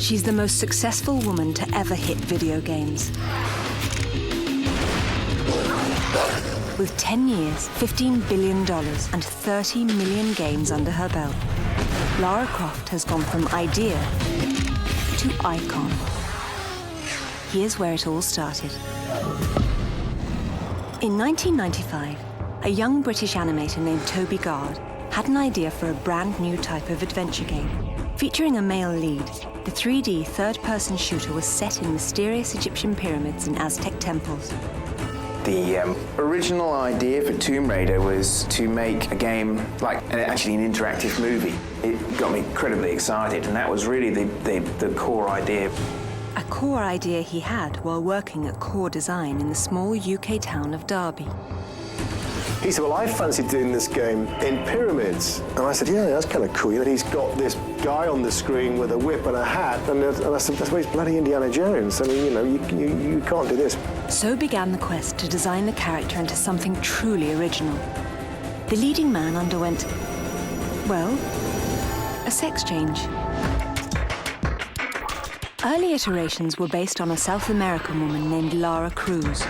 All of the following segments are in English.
She's the most successful woman to ever hit video games. With 10 years, $15 billion, and 30 million games under her belt, Lara Croft has gone from idea to icon. Here's where it all started. In 1995, a young British animator named Toby Gard had an idea for a brand new type of adventure game. Featuring a male lead, the 3D third-person shooter was set in mysterious Egyptian pyramids and Aztec temples. The original idea for Tomb Raider was to make a game like actually an interactive movie. It got me incredibly excited, and that was really the core idea. A core idea he had while working at Core Design in the small UK town of Derby. He said, well, I fancied doing this game in pyramids. And I said, yeah, that's kind of cool. That he's got this guy on the screen with a whip and a hat. And I said, that's why he's bloody Indiana Jones. I mean, you know, you can't do this. So began the quest to design the character into something truly original. The leading man underwent, well, a sex change. Early iterations were based on a South American woman named Lara Cruz.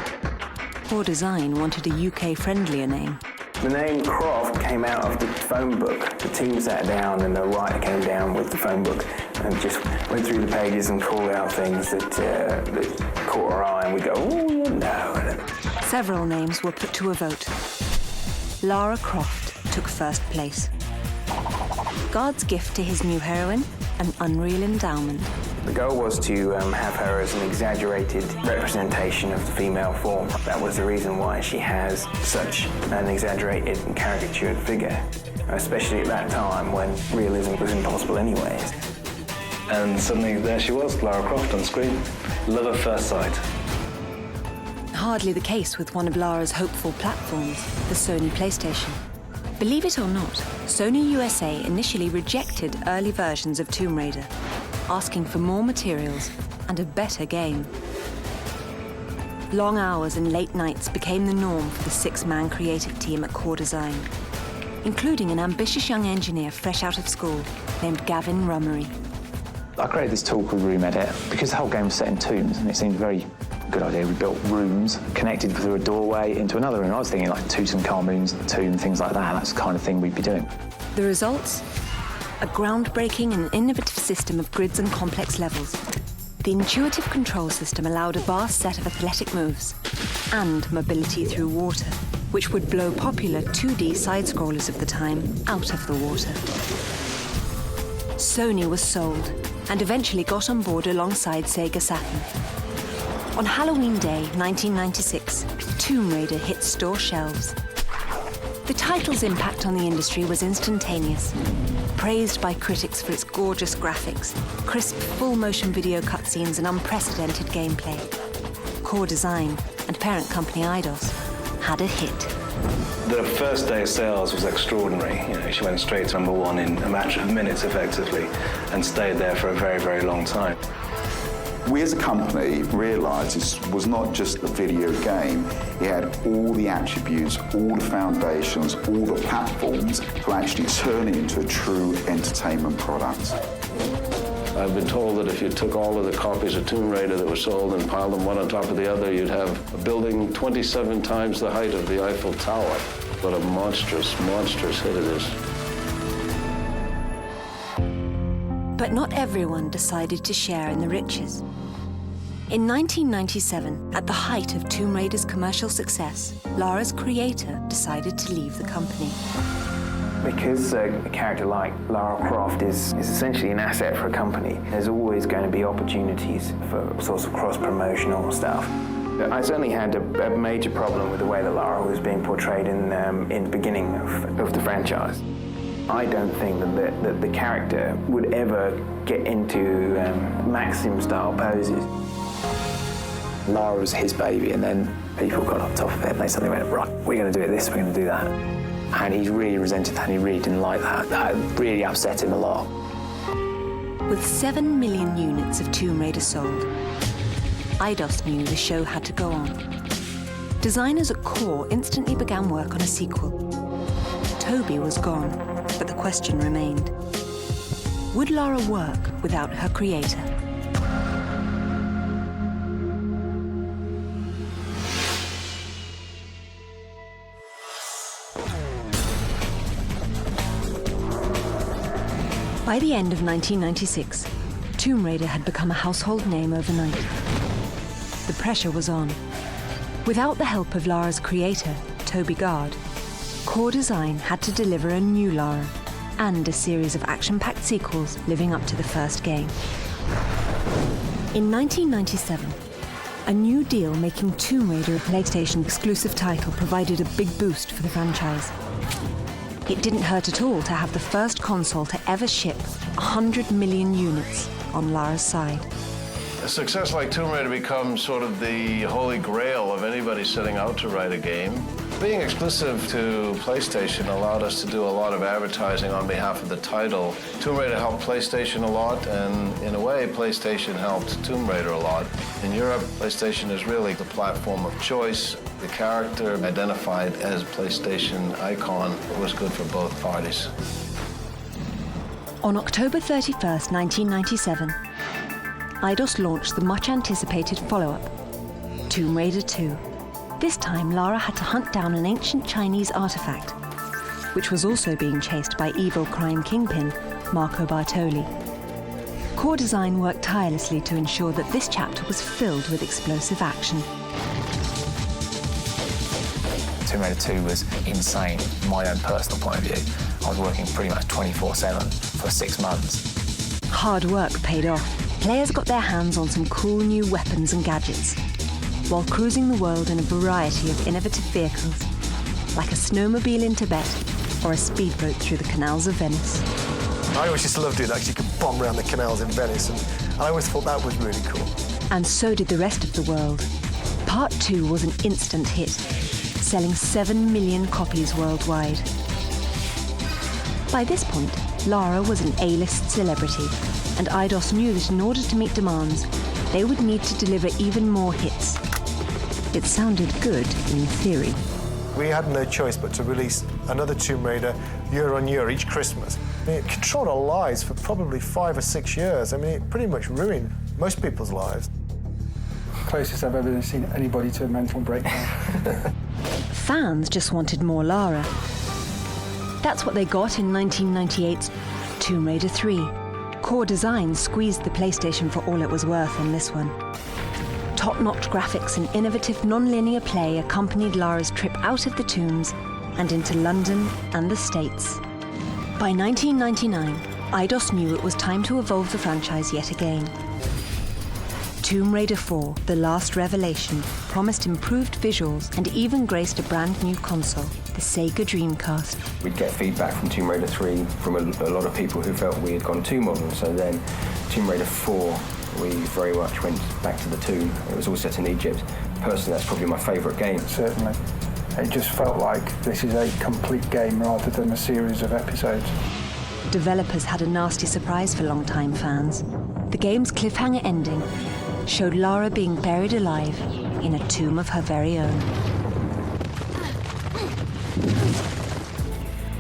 Core Design wanted a UK-friendlier name. The name Croft came out of the phone book. The team sat down and the writer came down with the phone book and just went through the pages and called out things that caught our eye, and we go, oh, no. Several names were put to a vote. Lara Croft took first place. God's gift to his new heroine, an unreal endowment. The goal was to have her as an exaggerated representation of the female form. That was the reason why she has such an exaggerated and caricatured figure, especially at that time when realism was impossible anyways. And suddenly there she was, Lara Croft on screen. Love at first sight. Hardly the case with one of Lara's hopeful platforms, the Sony PlayStation. Believe it or not, Sony USA initially rejected early versions of Tomb Raider, asking for more materials and a better game. Long hours and late nights became the norm for the six-man creative team at Core Design, including an ambitious young engineer fresh out of school named Gavin Rummery. I created this tool called Room Edit because the whole game was set in tombs, and it seemed a very good idea. We built rooms connected through a doorway into another room. I was thinking like Tutankhamun's tomb, things like that. That's the kind of thing we'd be doing. The results? A groundbreaking and innovative system of grids and complex levels. The intuitive control system allowed a vast set of athletic moves and mobility through water, which would blow popular 2D side-scrollers of the time out of the water. Sony was sold and eventually got on board alongside Sega Saturn. On Halloween Day, 1996, Tomb Raider hit store shelves. The title's impact on the industry was instantaneous. Praised by critics for its gorgeous graphics, crisp full-motion video cutscenes and unprecedented gameplay, Core Design and parent company Eidos had a hit. The first day of sales was extraordinary. You know, she went straight to #1 in a matter of minutes, effectively, and stayed there for a very, very long time. We as a company realised this was not just a video game, it had all the attributes, all the foundations, all the platforms to actually turn it into a true entertainment product. I've been told that if you took all of the copies of Tomb Raider that were sold and piled them one on top of the other, you'd have a building 27 times the height of the Eiffel Tower. What a monstrous, monstrous hit it is. But not everyone decided to share in the riches. In 1997, at the height of Tomb Raider's commercial success, Lara's creator decided to leave the company. Because a character like Lara Croft is essentially an asset for a company, there's always going to be opportunities for sorts of cross-promotional stuff. I certainly had a major problem with the way that Lara was being portrayed in the beginning of the franchise. I don't think that the character would ever get into Maxim-style poses. Lara was his baby, and then people got on top of it and they suddenly went, right, we're going to do it this, we're going to do that. And he really resented that, and he really didn't like that. That really upset him a lot. With 7 million units of Tomb Raider sold, Eidos knew the show had to go on. Designers at Core instantly began work on a sequel. Toby was gone, but the question remained. Would Lara work without her creator? By the end of 1996, Tomb Raider had become a household name overnight. The pressure was on. Without the help of Lara's creator, Toby Gard, Core Design had to deliver a new Lara and a series of action-packed sequels living up to the first game. In 1997, a new deal making Tomb Raider a PlayStation exclusive title provided a big boost for the franchise. It didn't hurt at all to have the first console to ever ship 100 million units on Lara's side. A success like Tomb Raider becomes sort of the holy grail of anybody setting out to write a game. Being exclusive to PlayStation allowed us to do a lot of advertising on behalf of the title. Tomb Raider helped PlayStation a lot, and in a way, PlayStation helped Tomb Raider a lot. In Europe, PlayStation is really the platform of choice. The character identified as PlayStation icon was good for both parties. On October 31st, 1997, Eidos launched the much-anticipated follow-up, Tomb Raider 2. This time, Lara had to hunt down an ancient Chinese artifact, which was also being chased by evil crime kingpin Marco Bartoli. Core Design worked tirelessly to ensure that this chapter was filled with explosive action. Tomb Raider 2 was insane from my own personal point of view. I was working pretty much 24/7 for 6 months. Hard work paid off. Players got their hands on some cool new weapons and gadgets, while cruising the world in a variety of innovative vehicles, like a snowmobile in Tibet or a speedboat through the canals of Venice. I always used to love doing that because you could bomb around the canals in Venice, and I always thought that was really cool. And so did the rest of the world. Part 2 was an instant hit, selling 7 million copies worldwide. By this point, Lara was an A-list celebrity, and Eidos knew that in order to meet demands, they would need to deliver even more hits. It sounded good in theory. We had no choice but to release another Tomb Raider year on year each Christmas. I mean, it controlled our lives for probably 5 or 6 years. I mean, it pretty much ruined most people's lives. Closest I've ever seen anybody to a mental breakdown. Fans just wanted more Lara. That's what they got in 1998's Tomb Raider 3. Core Design squeezed the PlayStation for all it was worth on this one. Top-notch graphics and innovative non-linear play accompanied Lara's trip out of the tombs and into London and the States. By 1999, Eidos knew it was time to evolve the franchise yet again. Tomb Raider 4, The Last Revelation, promised improved visuals and even graced a brand new console, the Sega Dreamcast. We'd get feedback from Tomb Raider 3 from a lot of people who felt we had gone too modern, so then Tomb Raider 4, we very much went back to the tomb. It was all set in Egypt. Personally, that's probably my favourite game. Certainly. It just felt like this is a complete game rather than a series of episodes. Developers had a nasty surprise for long-time fans. The game's cliffhanger ending showed Lara being buried alive in a tomb of her very own.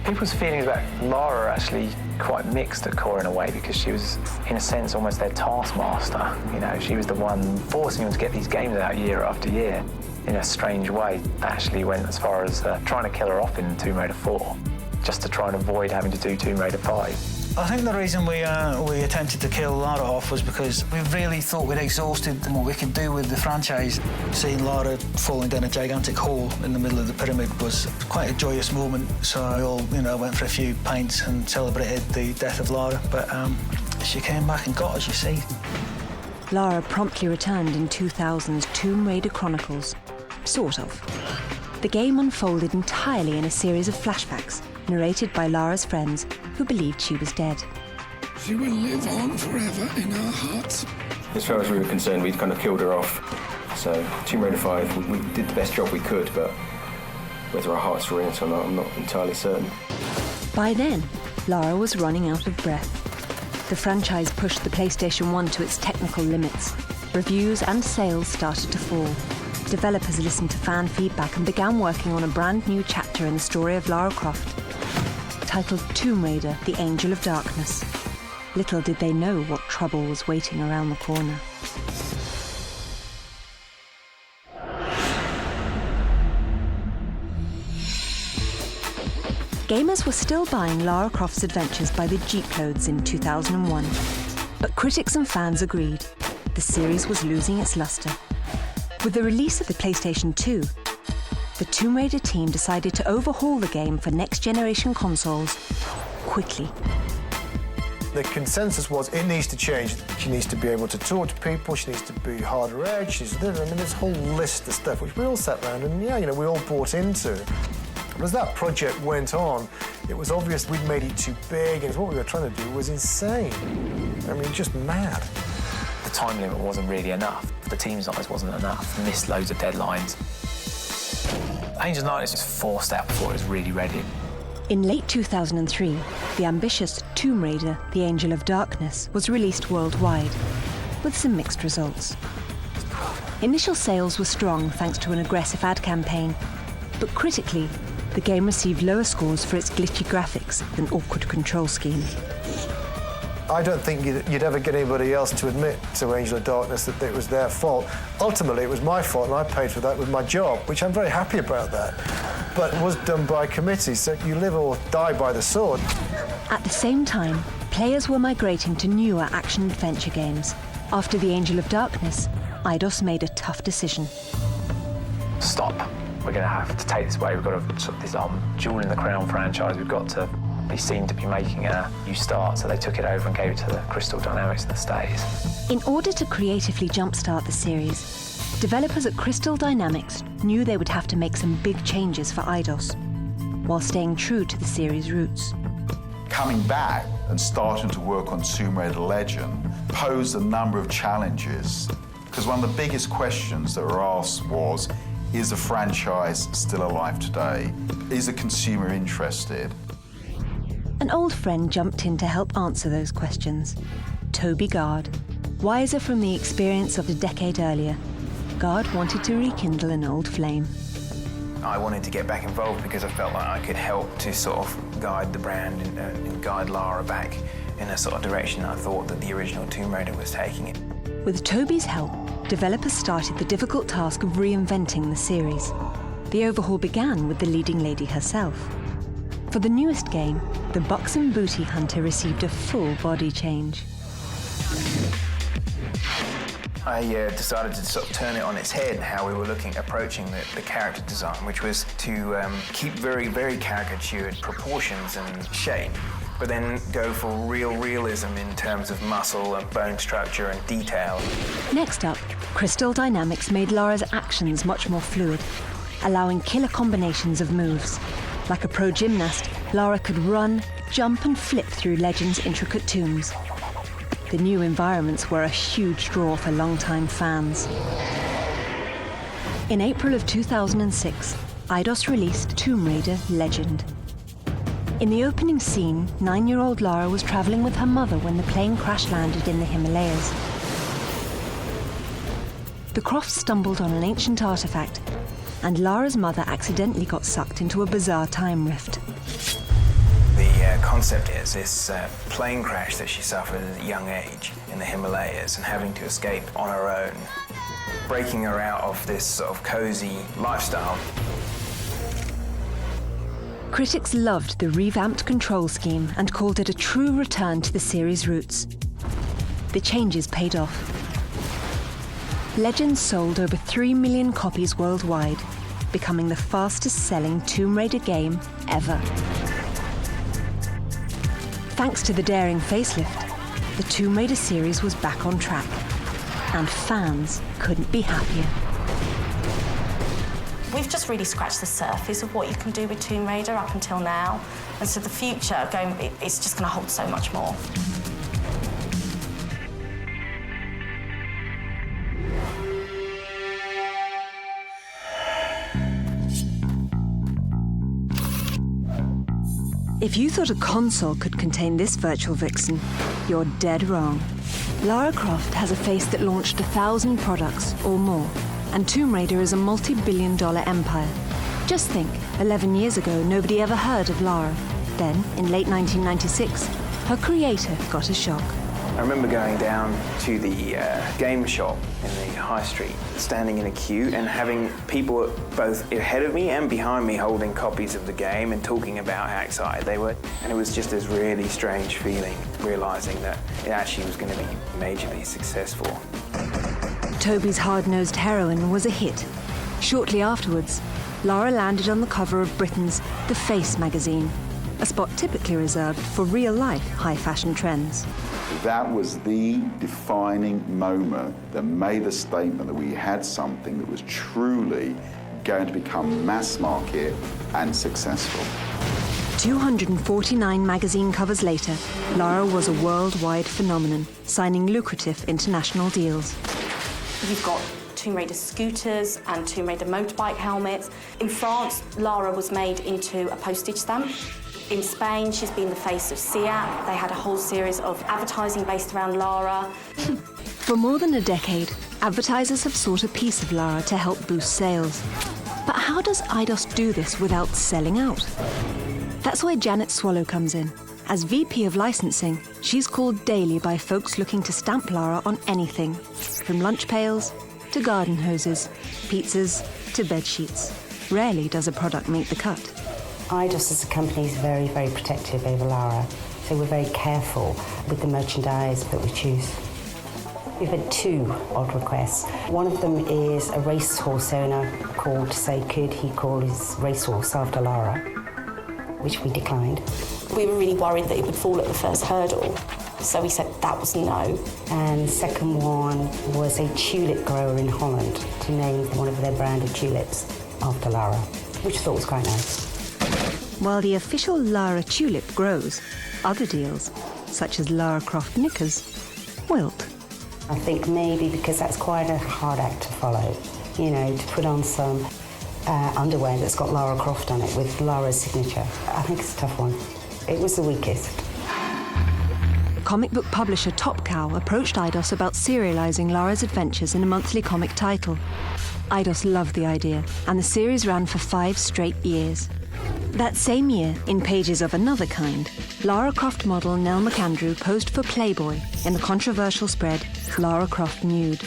People's feelings about Lara are actually quite mixed at Core in a way, because she was, in a sense, almost their taskmaster. You know, she was the one forcing them to get these games out year after year. In a strange way, they actually went as far as trying to kill her off in Tomb Raider 4, just to try and avoid having to do Tomb Raider 5. I think the reason we attempted to kill Lara off was because we really thought we'd exhausted what we could do with the franchise. Seeing Lara falling down a gigantic hole in the middle of the pyramid was quite a joyous moment, so we all, went for a few pints and celebrated the death of Lara, but she came back and got us, you see. Lara promptly returned in 2000's Tomb Raider Chronicles. Sort of. The game unfolded entirely in a series of flashbacks, narrated by Lara's friends, who believed she was dead. She will live on forever in our hearts. As far as we were concerned, we'd kind of killed her off. So Tomb Raider 5, we did the best job we could, but whether our hearts were in it or not, I'm not entirely certain. By then, Lara was running out of breath. The franchise pushed the PlayStation 1 to its technical limits. Reviews and sales started to fall. Developers listened to fan feedback and began working on a brand new chapter in the story of Lara Croft, titled Tomb Raider, The Angel of Darkness. Little did they know what trouble was waiting around the corner. Gamers were still buying Lara Croft's adventures by the jeeploads in 2001. But critics and fans agreed the series was losing its luster. With the release of the PlayStation 2, the Tomb Raider team decided to overhaul the game for next-generation consoles quickly. The consensus was it needs to change. She needs to be able to talk to people, she needs to be harder edge, this whole list of stuff which we all sat around and we all bought into. But as that project went on, it was obvious we'd made it too big and what we were trying to do was insane. I mean, just mad. The time limit wasn't really enough. The team size wasn't enough. Missed loads of deadlines. Angels and Nightmares was forced out before it was really ready. In late 2003, the ambitious Tomb Raider, The Angel of Darkness, was released worldwide, with some mixed results. Initial sales were strong thanks to an aggressive ad campaign, but critically, the game received lower scores for its glitchy graphics and awkward control scheme. I don't think you'd ever get anybody else to admit to Angel of Darkness that it was their fault. Ultimately, it was my fault, and I paid for that with my job, which I'm very happy about that. But it was done by committee, so you live or die by the sword. At the same time, players were migrating to newer action-adventure games. After The Angel of Darkness, Eidos made a tough decision. Stop. We're going to have to take this away. We've got to sort of this Jewel in the Crown franchise. We've got to be seen to be making a new start, so they took it over and gave it to the Crystal Dynamics in the States. In order to creatively jumpstart the series, developers at Crystal Dynamics knew they would have to make some big changes for Eidos, while staying true to the series' roots. Coming back and starting to work on Tomb Raider Legend posed a number of challenges, because one of the biggest questions that were asked was, is the franchise still alive today? Is the consumer interested? An old friend jumped in to help answer those questions. Toby Gard. Wiser from the experience of a decade earlier, Gard wanted to rekindle an old flame. I wanted to get back involved because I felt like I could help to sort of guide the brand and guide Lara back in a sort of direction I thought that the original Tomb Raider was taking it. With Toby's help, developers started the difficult task of reinventing the series. The overhaul began with the leading lady herself. For the newest game, the buxom booty hunter received a full body change. I decided to sort of turn it on its head, how we were approaching the character design, which was to keep very, very caricatured proportions and shape, but then go for real realism in terms of muscle and bone structure and detail. Next up, Crystal Dynamics made Lara's actions much more fluid, allowing killer combinations of moves. Like a pro gymnast, Lara could run, jump and flip through Legend's intricate tombs. The new environments were a huge draw for longtime fans. In April of 2006, Eidos released Tomb Raider Legend. In the opening scene, 9-year-old Lara was traveling with her mother when the plane crash-landed in the Himalayas. The Crofts stumbled on an ancient artifact, and Lara's mother accidentally got sucked into a bizarre time rift. The concept is this plane crash that she suffered at a young age in the Himalayas and having to escape on her own, breaking her out of this sort of cozy lifestyle. Critics loved the revamped control scheme and called it a true return to the series' roots. The changes paid off. Legends sold over 3 million copies worldwide, becoming the fastest-selling Tomb Raider game ever. Thanks to the daring facelift, the Tomb Raider series was back on track, and fans couldn't be happier. We've just really scratched the surface of what you can do with Tomb Raider up until now, and so the future it's just going to hold so much more. If you thought a console could contain this virtual vixen, you're dead wrong. Lara Croft has a face that launched 1,000 products or more, and Tomb Raider is a multi-billion-dollar empire. Just think, 11 years ago, nobody ever heard of Lara. Then, in late 1996, her creator got a shock. I remember going down to the game shop in the high street, standing in a queue and having people both ahead of me and behind me holding copies of the game and talking about how excited they were. And it was just this really strange feeling, realising that it actually was going to be majorly successful. Toby's hard-nosed heroine was a hit. Shortly afterwards, Lara landed on the cover of Britain's The Face magazine, a spot typically reserved for real-life high-fashion trends. That was the defining moment that made the statement that we had something that was truly going to become mass market and successful. 249 magazine covers later, Lara was a worldwide phenomenon, signing lucrative international deals. You've got Tomb Raider scooters and Tomb Raider motorbike helmets. In France, Lara was made into a postage stamp. In Spain, she's been the face of SEAT. They had a whole series of advertising based around Lara. For more than a decade, advertisers have sought a piece of Lara to help boost sales. But how does Eidos do this without selling out? That's where Janet Swallow comes in. As VP of licensing, she's called daily by folks looking to stamp Lara on anything, from lunch pails to garden hoses, pizzas to bed sheets. Rarely does a product make the cut. Eidos as a company is very, very protective over Lara, so we're very careful with the merchandise that we choose. We've had two odd requests. One of them is a racehorse owner called to say could he call his racehorse after Lara, which we declined. We were really worried that it would fall at the first hurdle, so we said that was no. And the second one was a tulip grower in Holland to name one of their branded tulips after Lara, which I thought was quite nice. While the official Lara tulip grows, other deals, such as Lara Croft knickers, wilt. I think maybe because that's quite a hard act to follow, you know, to put on some underwear that's got Lara Croft on it with Lara's signature. I think it's a tough one. It was the weakest. Comic book publisher Top Cow approached Eidos about serializing Lara's adventures in a monthly comic title. Eidos loved the idea, and the series ran for 5 straight years. That same year, in pages of another kind, Lara Croft model Nell McAndrew posed for Playboy in the controversial spread Lara Croft Nude.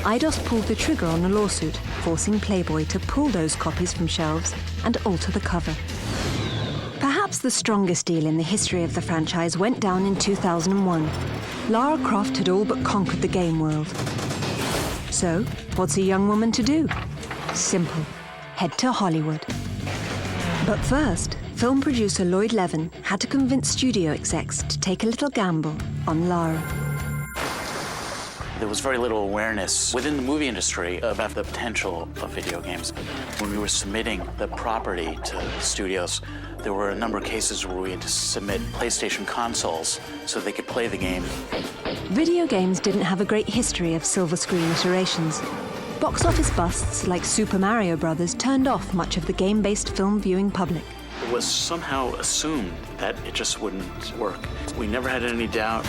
Eidos pulled the trigger on a lawsuit, forcing Playboy to pull those copies from shelves and alter the cover. Perhaps the strongest deal in the history of the franchise went down in 2001. Lara Croft had all but conquered the game world. So, what's a young woman to do? Simple. Head to Hollywood. But first, film producer Lloyd Levin had to convince studio execs to take a little gamble on Lara. There was very little awareness within the movie industry about the potential of video games. When we were submitting the property to studios, there were a number of cases where we had to submit PlayStation consoles so they could play the game. Video games didn't have a great history of silver screen iterations. Box office busts like Super Mario Bros. Turned off much of the game-based film viewing public. It was somehow assumed that it just wouldn't work. We never had any doubt,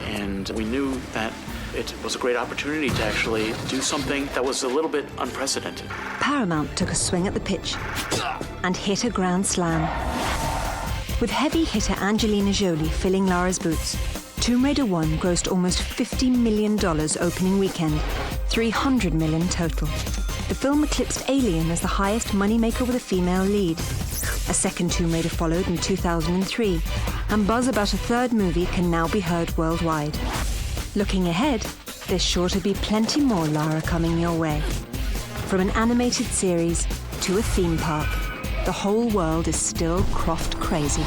and we knew that it was a great opportunity to actually do something that was a little bit unprecedented. Paramount took a swing at the pitch and hit a grand slam. With heavy hitter Angelina Jolie filling Lara's boots, Tomb Raider 1 grossed almost $50 million opening weekend, $300 million total. The film eclipsed Alien as the highest moneymaker with a female lead. A second Tomb Raider followed in 2003, and buzz about a third movie can now be heard worldwide. Looking ahead, there's sure to be plenty more Lara coming your way. From an animated series to a theme park, the whole world is still Croft crazy.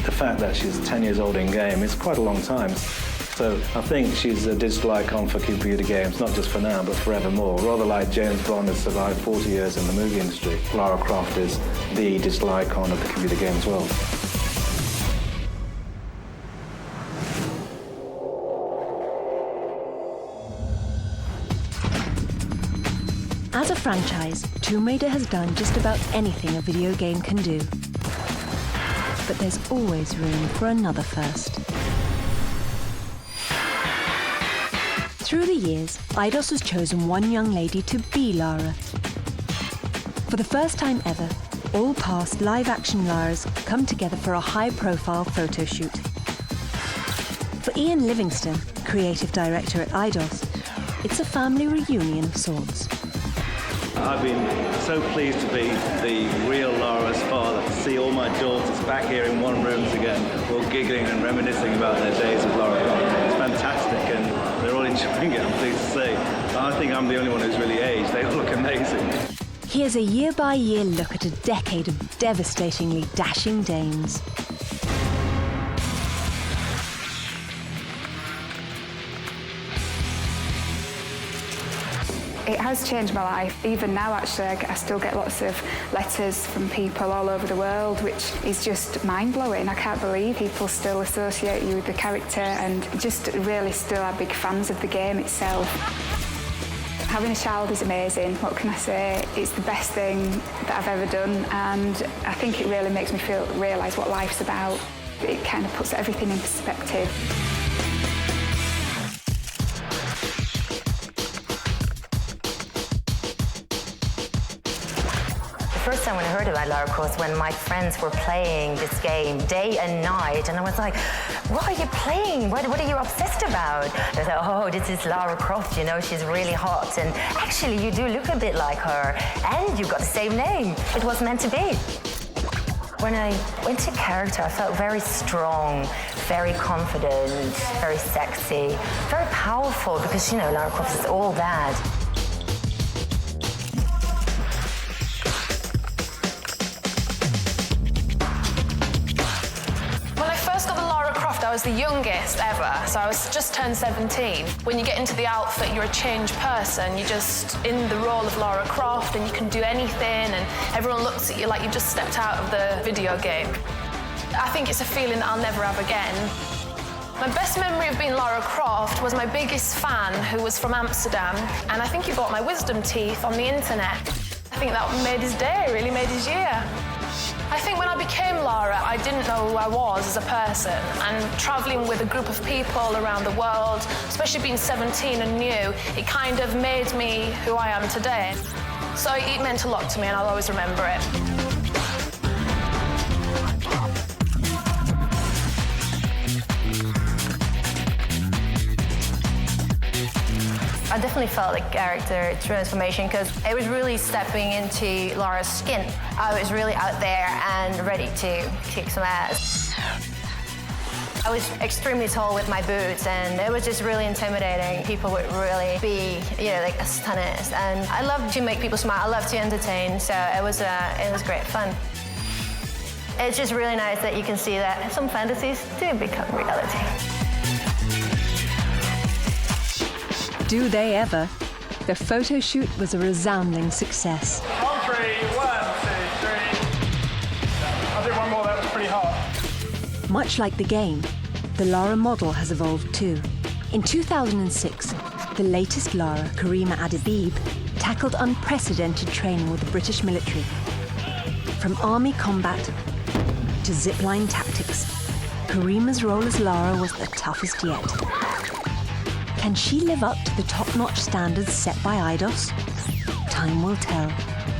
The fact that she's 10 years old in game is quite a long time. So I think she's a digital icon for computer games, not just for now, but forevermore. Rather like James Bond has survived 40 years in the movie industry, Lara Croft is the digital icon of the computer games world. As a franchise, Tomb Raider has done just about anything a video game can do. But there's always room for another first. Through the years, Eidos has chosen one young lady to be Lara. For the first time ever, all past live-action Laras come together for a high-profile photo shoot. For Ian Livingstone, creative director at Eidos, it's a family reunion of sorts. I've been so pleased to be the real Lara's father, to see all my daughters back here in one room again, all giggling and reminiscing about their days of Lara Croft. It's fantastic, and they're all enjoying it, I'm pleased to say. I think I'm the only one who's really aged. They all look amazing. Here's a year-by-year look at a decade of devastatingly dashing dames. It has changed my life. Even now, actually, I still get lots of letters from people all over the world, which is just mind-blowing. I can't believe people still associate you with the character and just really still are big fans of the game itself. Having a child is amazing. What can I say? It's the best thing that I've ever done, and I think it really makes me realise what life's about. It kind of puts everything in perspective. The first time when I heard about Lara Croft, when my friends were playing this game day and night, and I was like, what are you playing? What are you obsessed about? They said, oh, this is Lara Croft, you know, she's really hot, and actually you do look a bit like her, and you've got the same name. It was meant to be. When I went to character, I felt very strong, very confident, very sexy, very powerful, because, you know, Lara Croft is all that. I was the youngest ever, so I was just turned 17. When you get into the outfit, you're a changed person. You're just in the role of Lara Croft, and you can do anything, and everyone looks at you like you just stepped out of the video game. I think it's a feeling that I'll never have again. My best memory of being Lara Croft was my biggest fan, who was from Amsterdam, and I think he bought my wisdom teeth on the internet. I think that made his day, really made his year. I think when I became Lara, I didn't know who I was as a person, and travelling with a group of people around the world, especially being 17 and new, it kind of made me who I am today. So it meant a lot to me, and I'll always remember it. I definitely felt like character transformation because it was really stepping into Lara's skin. I was really out there and ready to kick some ass. I was extremely tall with my boots, and it was just really intimidating. People would really be, you know, like astonished. And I love to make people smile. I love to entertain, so it was great fun. It's just really nice that you can see that some fantasies do become reality. Do they ever? The photo shoot was a resounding success. On 3, 1, 2, 3. I'll do one more, that was pretty hard. Much like the game, the Lara model has evolved too. In 2006, the latest Lara, Karima Adebib, tackled unprecedented training with the British military. From army combat to zipline tactics, Karima's role as Lara was the toughest yet. Can she live up to the top-notch standards set by Eidos? Time will tell.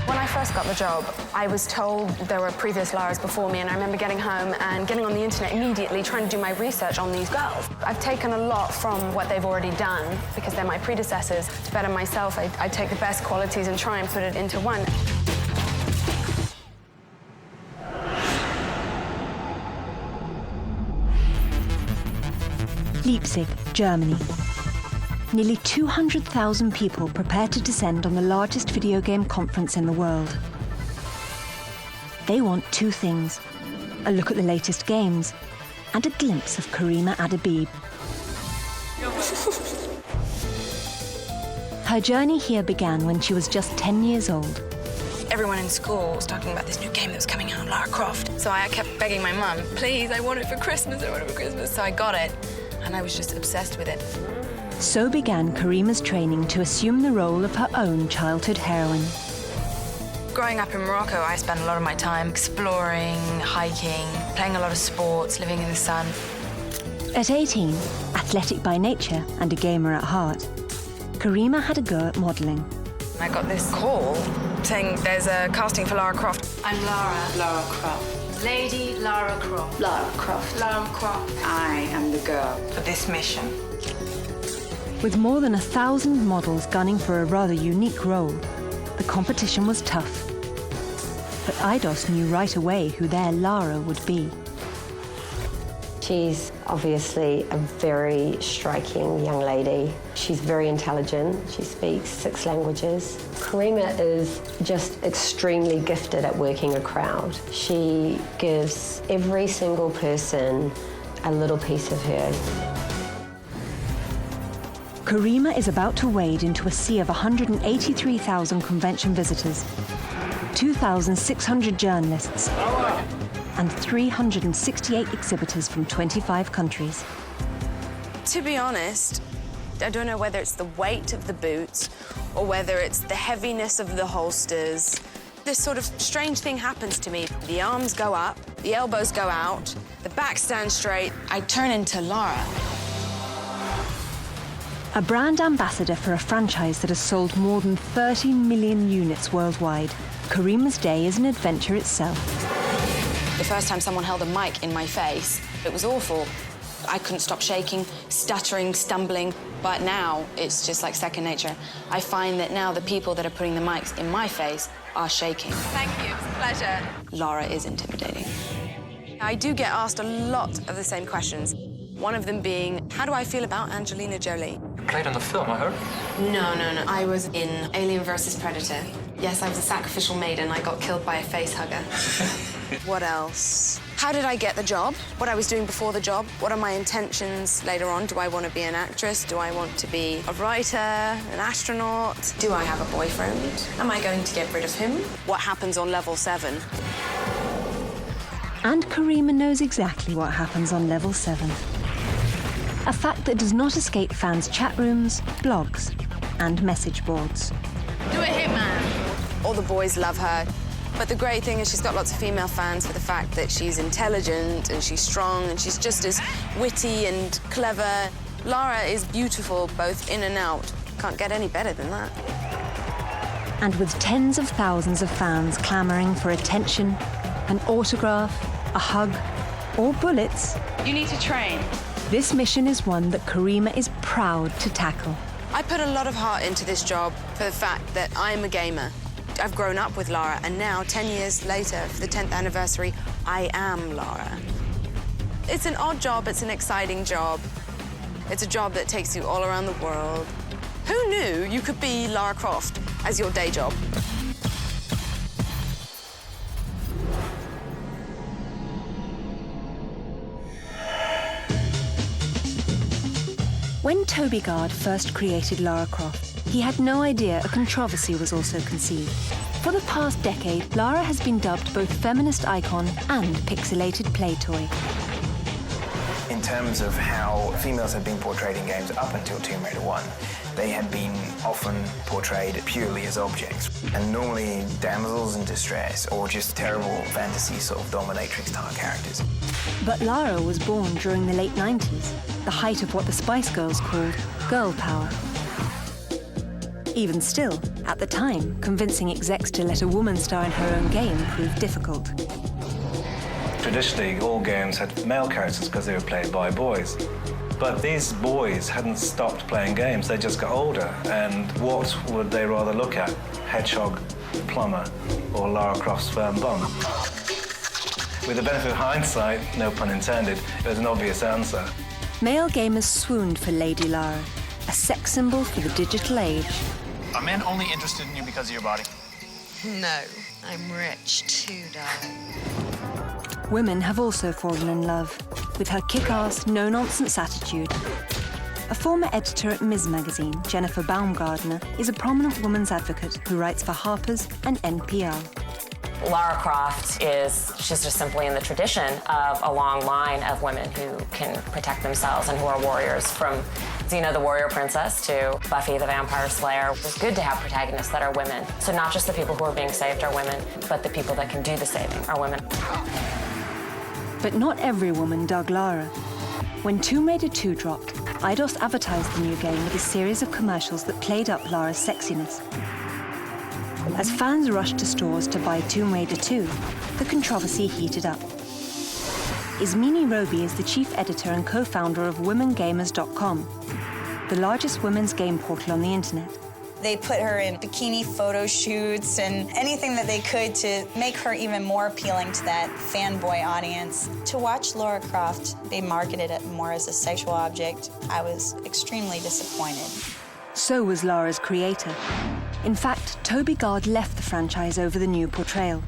When I first got the job, I was told there were previous Laras before me, and I remember getting home and getting on the internet immediately, trying to do my research on these girls. I've taken a lot from what they've already done, because they're my predecessors. To better myself, I take the best qualities and try and put it into one. Leipzig, Germany. Nearly 200,000 people prepare to descend on the largest video game conference in the world. They want two things: a look at the latest games and a glimpse of Karima Adebib. Her journey here began when she was just 10 years old. Everyone in school was talking about this new game that was coming out, Lara Croft. So I kept begging my mum, please, I want it for Christmas, I want it for Christmas. So I got it, and I was just obsessed with it. So began Karima's training to assume the role of her own childhood heroine. Growing up in Morocco, I spent a lot of my time exploring, hiking, playing a lot of sports, living in the sun. At 18, athletic by nature and a gamer at heart, Karima had a go at modelling. I got this call saying there's a casting for Lara Croft. I'm Lara Croft. Lady Lara Croft. Lara Croft. Lara Croft. I am the girl for this mission. With more than 1,000 models gunning for a rather unique role, the competition was tough. But Eidos knew right away who their Lara would be. She's obviously a very striking young lady. She's very intelligent. She speaks 6 languages. Karima is just extremely gifted at working a crowd. She gives every single person a little piece of her. Karima is about to wade into a sea of 183,000 convention visitors, 2,600 journalists, and 368 exhibitors from 25 countries. To be honest, I don't know whether it's the weight of the boots or whether it's the heaviness of the holsters. This sort of strange thing happens to me. The arms go up, the elbows go out, the back stands straight. I turn into Lara. A brand ambassador for a franchise that has sold more than 30 million units worldwide, Karima's day is an adventure itself. The first time someone held a mic in my face, it was awful. I couldn't stop shaking, stuttering, stumbling, but now it's just like second nature. I find that now the people that are putting the mics in my face are shaking. Thank you, it's a pleasure. Lara is intimidating. I do get asked a lot of the same questions. One of them being, how do I feel about Angelina Jolie? You played on the film, I heard? No. I was in Alien vs. Predator. Yes, I was a sacrificial maiden. I got killed by a face hugger. What else? How did I get the job? What I was doing before the job? What are my intentions later on? Do I want to be an actress? Do I want to be a writer, an astronaut? Do I have a boyfriend? Am I going to get rid of him? What happens on level 7? And Karima knows exactly what happens on level 7. A fact that does not escape fans' chat rooms, blogs, and message boards. Do a hitman. All the boys love her. But the great thing is she's got lots of female fans for the fact that she's intelligent and she's strong and she's just as witty and clever. Lara is beautiful both in and out. Can't get any better than that. And with tens of thousands of fans clamoring for attention, an autograph, a hug, or bullets, you need to train. This mission is one that Karima is proud to tackle. I put a lot of heart into this job for the fact that I'm a gamer. I've grown up with Lara, and now, 10 years later, for the 10th anniversary, I am Lara. It's an odd job, it's an exciting job. It's a job that takes you all around the world. Who knew you could be Lara Croft as your day job? When Toby Gard first created Lara Croft, he had no idea a controversy was also conceived. For the past decade, Lara has been dubbed both feminist icon and pixelated play toy. In terms of how females have been portrayed in games up until Tomb Raider 1, they had been often portrayed purely as objects, and normally damsels in distress or just terrible fantasy sort of dominatrix-style characters. But Lara was born during the late 90s, the height of what the Spice Girls called girl power. Even still, at the time, convincing execs to let a woman star in her own game proved difficult. Traditionally, all games had male characters because they were played by boys. But these boys hadn't stopped playing games, they just got older. And what would they rather look at? Hedgehog, Plumber, or Lara Croft's firm bum? With the benefit of hindsight, no pun intended, it was an obvious answer. Male gamers swooned for Lady Lara, a sex symbol for the digital age. Are men only interested in you because of your body? No, I'm rich too, darling. Women have also fallen in love with her kick-ass, no-nonsense attitude. A former editor at Ms. Magazine, Jennifer Baumgardner, is a prominent women's advocate who writes for Harper's and NPR. Lara Croft she's just simply in the tradition of a long line of women who can protect themselves and who are warriors, from Xena the Warrior Princess to Buffy the Vampire Slayer. It's good to have protagonists that are women. So not just the people who are being saved are women, but the people that can do the saving are women. But not every woman dug Lara. When Tomb Raider 2 dropped, Eidos advertised the new game with a series of commercials that played up Lara's sexiness. As fans rushed to stores to buy Tomb Raider 2, the controversy heated up. Ismini Roby is the chief editor and co-founder of WomenGamers.com. the largest women's game portal on the internet. They put her in bikini photo shoots and anything that they could to make her even more appealing to that fanboy audience. To watch Lara Croft be marketed more as a sexual object, I was extremely disappointed. So was Lara's creator. In fact, Toby Gard left the franchise over the new portrayal.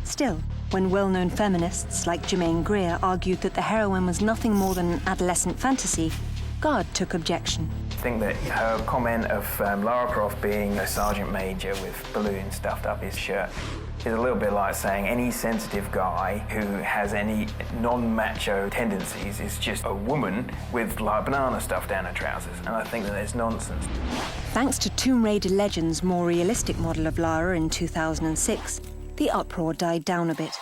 Still, when well-known feminists like Germaine Greer argued that the heroine was nothing more than an adolescent fantasy, Gard took objection. I think that her comment of Lara Croft being a sergeant major with balloons stuffed up his shirt is a little bit like saying any sensitive guy who has any non-macho tendencies is just a woman with like banana stuff down her trousers, and I think that it's nonsense. Thanks to Tomb Raider Legends' more realistic model of Lara in 2006, the uproar died down a bit.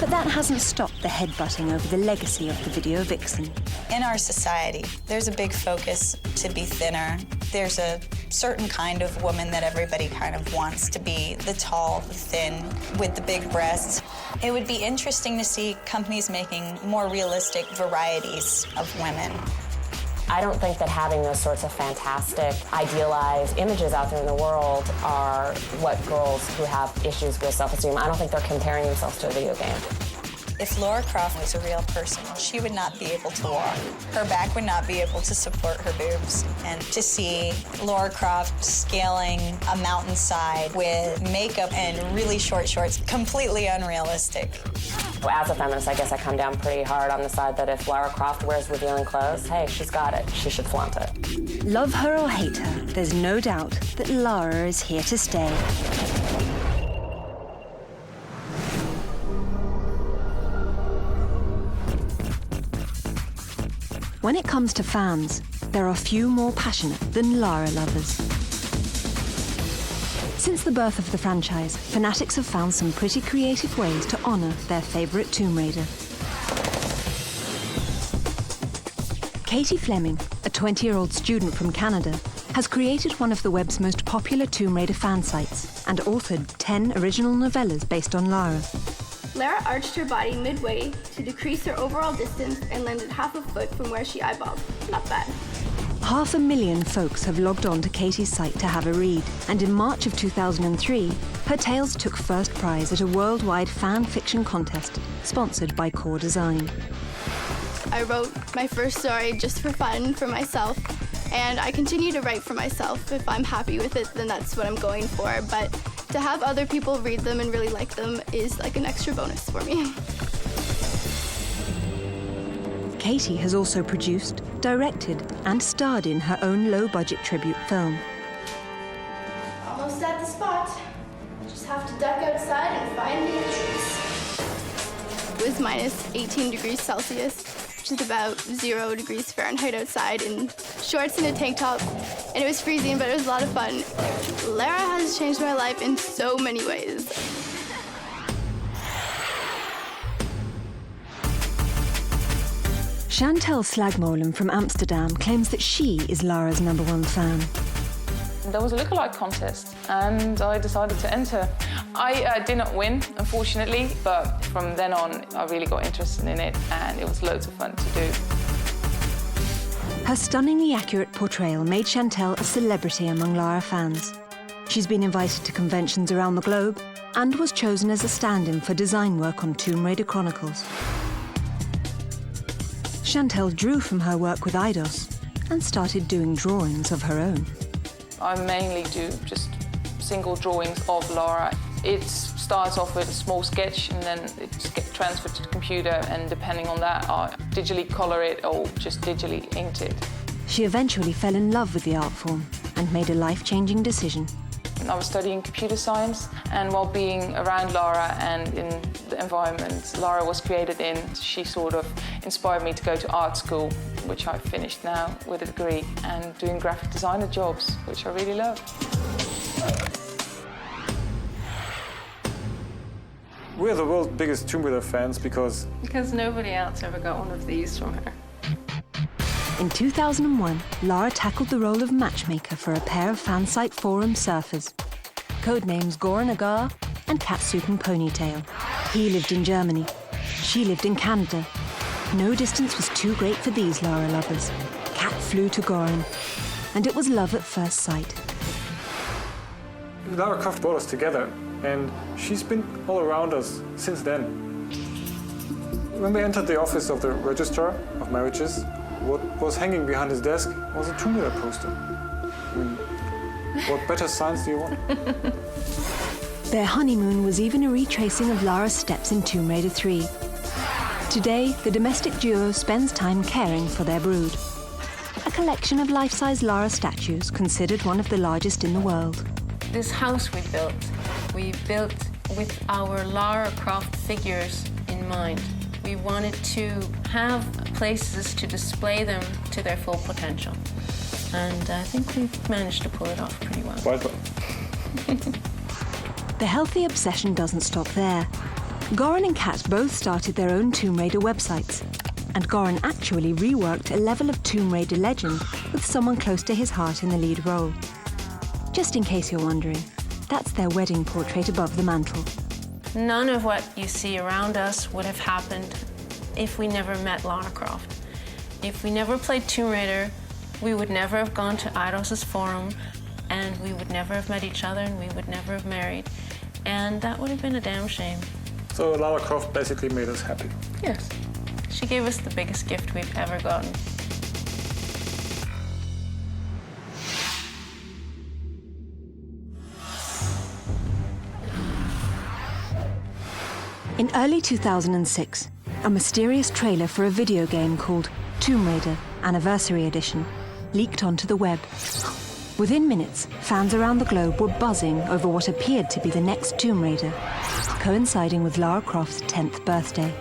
But that hasn't stopped the headbutting over the legacy of the video vixen. In our society, there's a big focus to be thinner. There's a certain kind of woman that everybody kind of wants to be, the tall, the thin, with the big breasts. It would be interesting to see companies making more realistic varieties of women. I don't think that having those sorts of fantastic, idealized images out there in the world are what girls who have issues with self-esteem, I don't think they're comparing themselves to a video game. If Lara Croft was a real person, she would not be able to walk. Her back would not be able to support her boobs. And to see Lara Croft scaling a mountainside with makeup and really short shorts, completely unrealistic. As a feminist, I guess I come down pretty hard on the side that if Lara Croft wears revealing clothes, hey, she's got it. She should flaunt it. Love her or hate her, there's no doubt that Lara is here to stay. When it comes to fans, there are few more passionate than Lara lovers. Since the birth of the franchise, fanatics have found some pretty creative ways to honour their favourite Tomb Raider. Katie Fleming, a 20-year-old student from Canada, has created one of the web's most popular Tomb Raider fan sites and authored 10 original novellas based on Lara. Lara arched her body midway to decrease her overall distance and landed half a foot from where she eyeballed. Not bad. 500,000 folks have logged on to Katie's site to have a read, and in March of 2003, her tales took first prize at a worldwide fan fiction contest sponsored by Core Design. I wrote my first story just for fun, for myself, and I continue to write for myself. If I'm happy with it, then that's what I'm going for, but to have other people read them and really like them is like an extra bonus for me. Katie has also produced, directed, and starred in her own low-budget tribute film. Almost at the spot. Just have to duck outside and find the entrance. It was minus 18 degrees Celsius, which is about 0 degrees Fahrenheit outside, in shorts and a tank top. And it was freezing, but it was a lot of fun. Lara has changed my life in so many ways. Chantal Slagmolen from Amsterdam claims that she is Lara's #1 fan. There was a lookalike contest and I decided to enter. I did not win, unfortunately, but from then on I really got interested in it and it was loads of fun to do. Her stunningly accurate portrayal made Chantal a celebrity among Lara fans. She's been invited to conventions around the globe and was chosen as a stand-in for design work on Tomb Raider Chronicles. Chantal drew from her work with Eidos and started doing drawings of her own. I mainly do just single drawings of Lara. It starts off with a small sketch and then it gets transferred to the computer, and depending on that, I digitally color it or just digitally ink it. She eventually fell in love with the art form and made a life-changing decision. I was studying computer science, and while being around Lara and in the environment Lara was created in, she sort of inspired me to go to art school, which I've finished now with a degree, and doing graphic designer jobs, which I really love. We're the world's biggest Tomb Raider fans because nobody else ever got one of these from her. In 2001, Lara tackled the role of matchmaker for a pair of fansite forum surfers, codenames Goran Agar and Catsuit and Ponytail. He lived in Germany. She lived in Canada. No distance was too great for these Lara lovers. Cat flew to Goran, and it was love at first sight. Lara Croft brought us together, and she's been all around us since then. When we entered the office of the Registrar of Marriages, what was hanging behind his desk was a Tomb Raider poster. I mean, what better signs do you want? Their honeymoon was even a retracing of Lara's steps in Tomb Raider 3. Today, the domestic duo spends time caring for their brood. A collection of life-size Lara statues considered one of the largest in the world. This house we built with our Lara Croft figures in mind. We wanted to have places to display them to their full potential. And I think we've managed to pull it off pretty well. The healthy obsession doesn't stop there. Goran and Kat both started their own Tomb Raider websites, and Goran actually reworked a level of Tomb Raider legend with someone close to his heart in the lead role. Just in case you're wondering, that's their wedding portrait above the mantle. None of what you see around us would have happened if we never met Lara Croft. If we never played Tomb Raider, we would never have gone to Eidos' forum, and we would never have met each other, and we would never have married. And that would have been a damn shame. So Lara Croft basically made us happy. Yes. She gave us the biggest gift we've ever gotten. In early 2006, a mysterious trailer for a video game called Tomb Raider Anniversary Edition leaked onto the web. Within minutes, fans around the globe were buzzing over what appeared to be the next Tomb Raider, coinciding with Lara Croft's 10th birthday.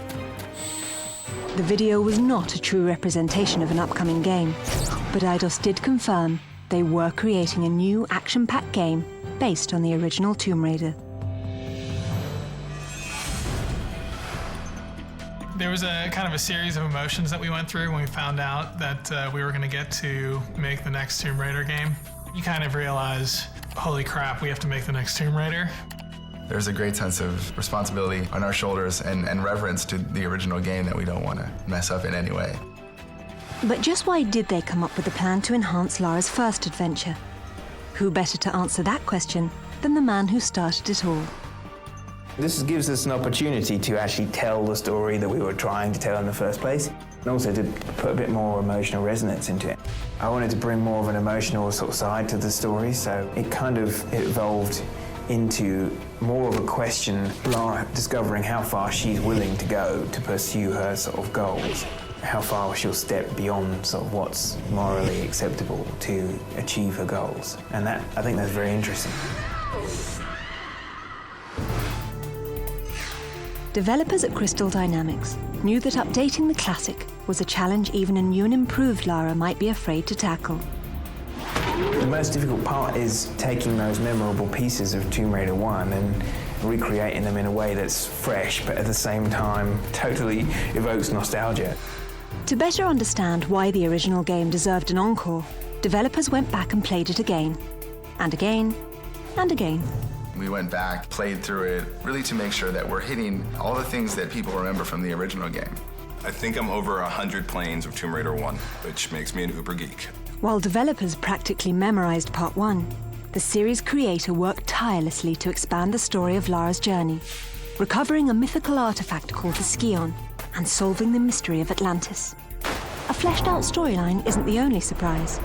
The video was not a true representation of an upcoming game, but Eidos did confirm they were creating a new action-packed game based on the original Tomb Raider. There was a kind of a series of emotions that we went through when we found out that we were going to get to make the next Tomb Raider game. You kind of realize, holy crap, we have to make the next Tomb Raider. There's a great sense of responsibility on our shoulders and reverence to the original game that we don't want to mess up in any way. But just why did they come up with a plan to enhance Lara's first adventure? Who better to answer that question than the man who started it all? This gives us an opportunity to actually tell the story that we were trying to tell in the first place, and also to put a bit more emotional resonance into it. I wanted to bring more of an emotional sort of side to the story, so it kind of evolved into more of a question, Lara discovering how far she's willing to go to pursue her sort of goals, how far she'll step beyond sort of what's morally acceptable to achieve her goals. And that, I think that's very interesting. Developers at Crystal Dynamics knew that updating the classic was a challenge even a new and improved Lara might be afraid to tackle. The most difficult part is taking those memorable pieces of Tomb Raider 1 and recreating them in a way that's fresh, but at the same time totally evokes nostalgia. To better understand why the original game deserved an encore, developers went back and played it again, and again, and again. We went back, played through it, really to make sure that we're hitting all the things that people remember from the original game. I think I'm over 100 planes of Tomb Raider 1, which makes me an uber geek. While developers practically memorized Part 1, the series creator worked tirelessly to expand the story of Lara's journey, recovering a mythical artifact called the Scion and solving the mystery of Atlantis. A fleshed-out storyline isn't the only surprise.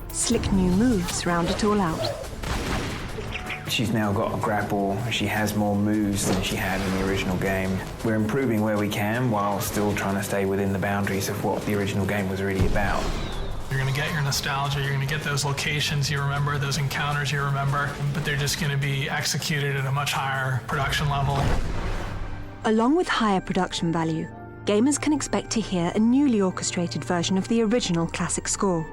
Slick new moves round it all out. She's now got a grapple, she has more moves than she had in the original game. We're improving where we can while still trying to stay within the boundaries of what the original game was really about. You're going to get your nostalgia, you're going to get those locations you remember, those encounters you remember, but they're just going to be executed at a much higher production level. Along with higher production value, gamers can expect to hear a newly orchestrated version of the original classic score.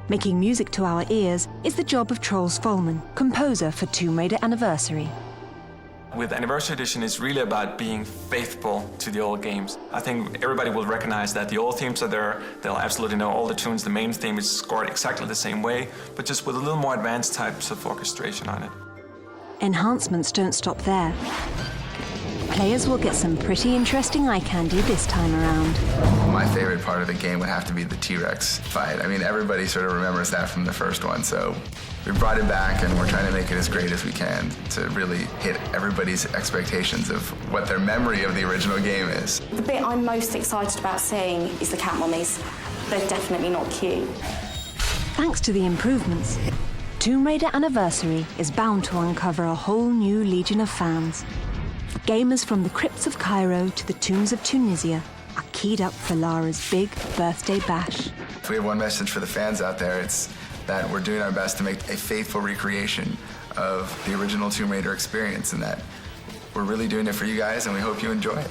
Making music to our ears is the job of Troels Folman, composer for Tomb Raider Anniversary. With Anniversary Edition, it's really about being faithful to the old games. I think everybody will recognize that the old themes are there. They'll absolutely know all the tunes. The main theme is scored exactly the same way, but just with a little more advanced types of orchestration on it. Enhancements don't stop there. Players will get some pretty interesting eye candy this time around. My favorite part of the game would have to be the T-Rex fight. I mean, everybody sort of remembers that from the first one, so we brought it back and we're trying to make it as great as we can to really hit everybody's expectations of what their memory of the original game is. The bit I'm most excited about seeing is the cat mummies. They're definitely not cute. Thanks to the improvements, Tomb Raider Anniversary is bound to uncover a whole new legion of fans. Gamers from the crypts of Cairo to the tombs of Tunisia are keyed up for Lara's big birthday bash. If we have one message for the fans out there, it's that we're doing our best to make a faithful recreation of the original Tomb Raider experience, and that we're really doing it for you guys, and we hope you enjoy it.